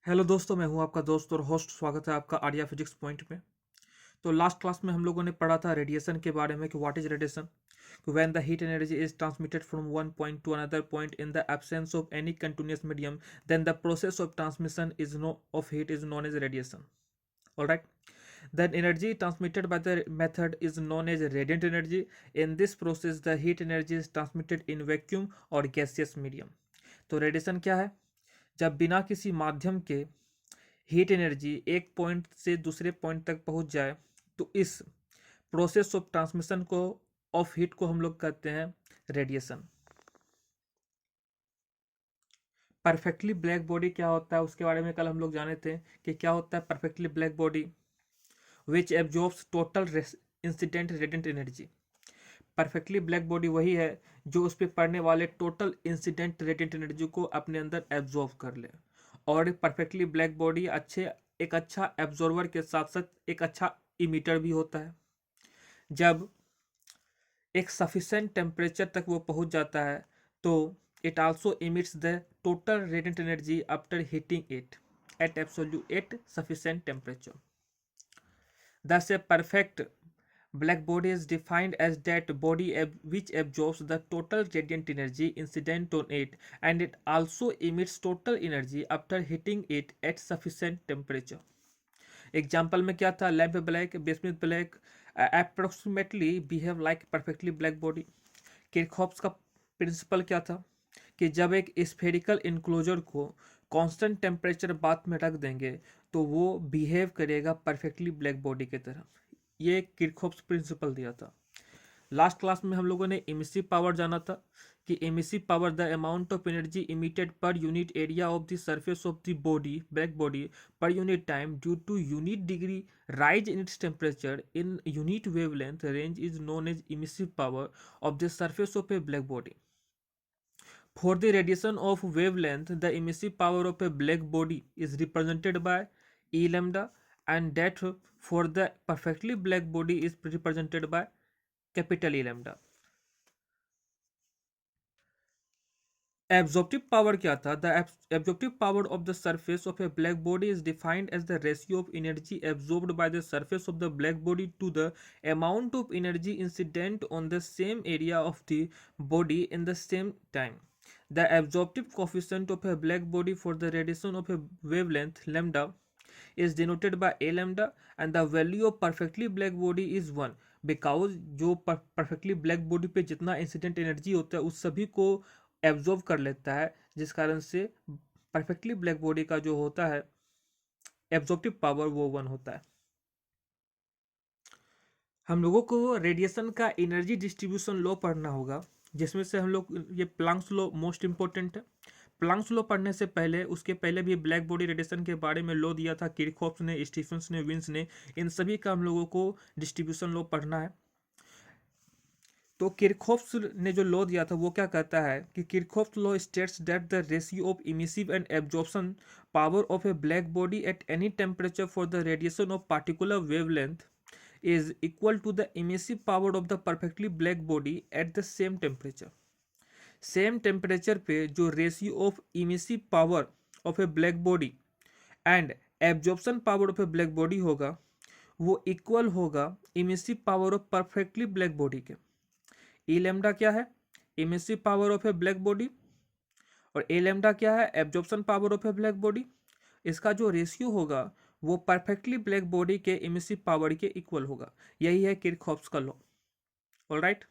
Hello दोस्तों, मैं हूं आपका दोस्त और होस्ट। स्वागत है आपका आर्या फिजिक्स पॉइंट में। तो लास्ट क्लास में हम लोगों ने पढ़ा था रेडिएशन के बारे में कि what is radiation, when the heat energy is transmitted from one point to another point in the absence of any continuous medium, then the process of transmission is no of heat is known as radiation. Alright, then energy transmitted by the method is known as radiant energy. In this process the heat energy is transmitted in vacuum or gaseous medium. तो radiation क्या है? जब बिना किसी माध्यम के heat energy एक point से दूसरे पॉइंट तक पहुंच जाए तो इस प्रोसेस ऑफ ट्रांसमिशन को ऑफ हीट को हम लोग कहते हैं रेडिएशन। परफेक्टली ब्लैक बॉडी क्या होता है उसके बारे में कल हम लोग जाने थे कि क्या होता है perfectly black body, which absorbs total incident radiant energy. Perfectly black body वही है जो उस पर पड़ने वाले टोटल इंसिडेंट रेडिएंट एनर्जी को अपने अंदर एब्जॉर्व कर ले। और परफेक्टली ब्लैक बॉडी एक अच्छा एब्जॉर्वर के साथ साथ एक अच्छा इमीटर भी होता है। जब एक सफिशेंट टेम्परेचर तक वो पहुंच जाता है तो it also emits the total radiant energy after heating it at absolute sufficient temperature. Thus, a perfect black body is defined as that body which absorbs the total radiant energy incident on it, and it also emits total energy after heating it at sufficient temperature. Example में क्या था? Lamp black, basement black approximately behave like perfectly black body. Kirchhoff's का principal क्या था कि जब एक spherical enclosure को कांस्टेंट टेम्परेचर बाथ में रख देंगे तो वो बिहेव करेगा परफेक्टली ब्लैक बॉडी की तरह। ये किरचॉफ्स प्रिंसिपल दिया था। लास्ट क्लास में हम लोगों ने इमिसिव पावर जाना था कि emissive power the amount of energy emitted per unit area of the surface of the body black body per unit time due to unit degree rise in its temperature in unit wavelength range is known as emissive power of the surface of a black body. For the radiation of wavelength, the emissive power of a black body is represented by E lambda, and that for the perfectly black body is represented by capital E lambda. Absorptive power क्या था? The absorptive power of the surface of a black body is defined as the ratio of energy absorbed by the surface of the black body to the amount of energy incident on the same area of the body in the same time. The absorptive coefficient of a black body for the radiation of a wavelength lambda is denoted by a lambda, and the value of perfectly black body is 1 because जो perfectly black body पे जितना incident energy होता है उस सभी को absorb कर लेता है, जिस कारण से परफेक्टली ब्लैक बॉडी का जो होता है एब्जॉर्प्टिव पावर वो 1 होता है। हम लोगों को रेडिएशन का एनर्जी डिस्ट्रीब्यूशन लॉ पढ़ना होगा, जिसमें से हम लोग ये प्लांक्स लॉ मोस्ट इंपॉर्टेंट है। प्लांक्स लॉ पढ़ने से पहले उसके पहले भी ब्लैक बॉडी रेडिएशन के बारे में लॉ दिया था किरचॉफ ने, स्टीफेंस ने, विंस ने। इन सभी का हम लोगों को डिस्ट्रीब्यूशन लॉ पढ़ना है। तो किरचॉफ्स ने जो लॉ दिया था वो क्या कहता है कि Kirchhoff's law states that the ratio of emissive and absorption power of a black body at any temperature for the radiation of particular wavelength is equal to the emissive power of the perfectly black body at the same temperature. Same temperature पे जो ratio of emissive power of a black body and absorption power of a black body होगा वो equal होगा emissive power of perfectly black body के। ई lambda क्या है? Emissive power of a black body, और ए lambda क्या है? Absorption power of a black body. इसका जो रेशियो होगा वो परफेक्टली ब्लैक बॉडी के इमिसिव पावर के इक्वल होगा। यही है किरचॉफ्स का लॉ। ऑलराइट,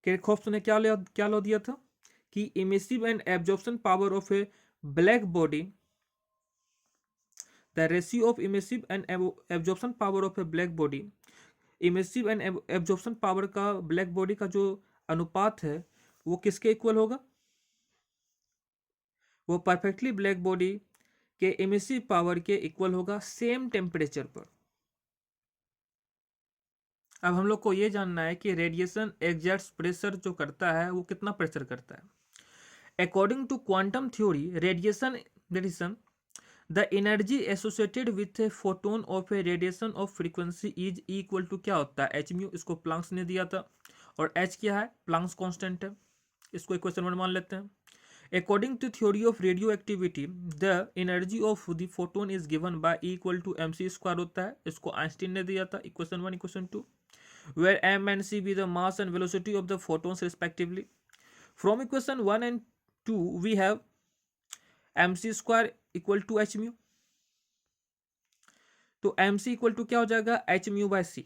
किरचॉफ्स ने क्या लॉ दिया था कि emissive and absorption power of a black body, the ratio of emissive and absorption power of a black body, emissive and absorption power का ब्लैक बॉडी का जो अनुपात है वो किसके इक्वल होगा? वो परफेक्टली ब्लैक बॉडी के इमिसिव पावर के इक्वल होगा सेम टेम्परेचर पर। अब हम लोग को ये जानना है कि रेडिएशन एग्जर्ट्स प्रेशर जो करता है वो कितना प्रेशर करता है। According to quantum theory radiation the energy associated with a photon of a radiation of frequency is equal to क्या होता है? H mu. इसको प्लांक्स ने दिया था, और एच क्या है? प्लांक्स कांस्टेंट है। इसको इक्वेशन 1 मान लेते हैं। According to theory of radioactivity, the energy of the photon is given by E equal to mc square होता है. इसको आइंस्टीन ने दिया था equation 1 equation 2, where m and c be the mass and velocity of the photons respectively. From equation 1 and 2 we have mc square equal to h mu. तो mc equal to क्या हो जाएगा, h mu by c.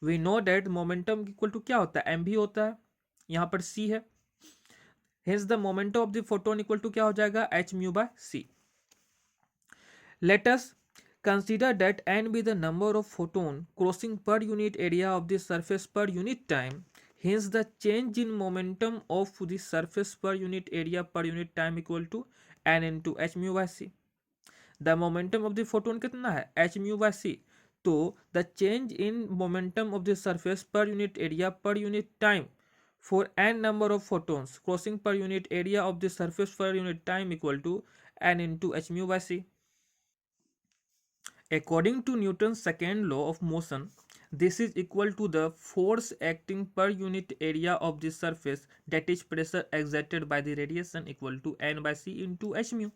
We know that momentum equal to क्या होता है, mv होता है, यहाँ पर c है. Hence the momentum of the photon equal to क्या हो जाएगा, h mu by c. Let us consider that n be the number of photon crossing per unit area of the surface per unit time. Hence the change in momentum of the surface per unit area per unit time equal to n into h mu by c. The momentum of the photon कितना है, h mu by c. तो the change in momentum of the surface per unit area per unit time for n number of photons crossing per unit area of the surface per unit time equal to n into h mu by c. According to Newton's second law of motion, this is equal to the force acting per unit area of the surface, that is pressure exerted by the radiation equal to n by c into h mu.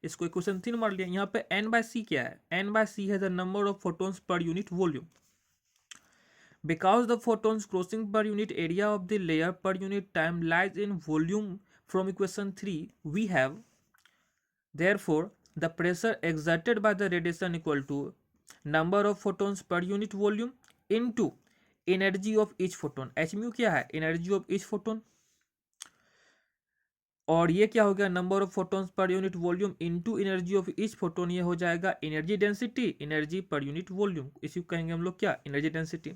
इसको equation 3 मार लिया. यहाँ पे n by c क्या है, n by c है the number of photons per unit volume. Because the photons crossing per unit area of the layer per unit time lies in volume from equation 3, we have therefore the pressure exerted by the radiation equal to number of photons per unit volume into energy of each photon. h mu क्या है, energy of each photon, और ये क्या हो गया, number of photons per unit volume into energy of each photon, ये हो जाएगा energy density, energy per unit volume, इसी को कहेंगे हम लोग क्या, energy density.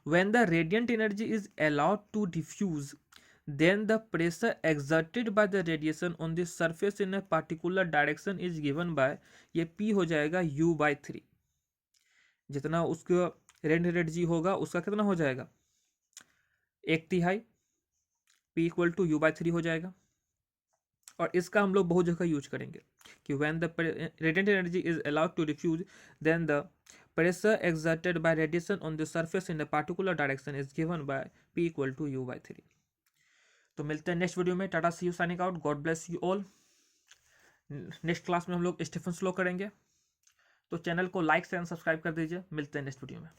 When the radiant energy is allowed to diffuse then the pressure exerted by the radiation on the surface in a particular direction is given by, ये P हो जाएगा U by 3. जितना उसका रेडिएंट एनर्जी होगा उसका कितना हो जाएगा, 1/3, P equal to U by 3 हो जाएगा. और इसका हम लोग बहुत जगह यूज करेंगे कि when the radiant energy is allowed to diffuse then the pressure exerted by radiation on the surface in a particular direction is given by P equal to U by 3. तो मिलते हैं नेक्स्ट वीडियो में. Tata, see you, signing out, God bless you all. Next class में हम लोग Stephen law करेंगे, तो channel को लाइक एंड सब्सक्राइब कर दीजिए. मिलते हैं नेक्स्ट वीडियो में.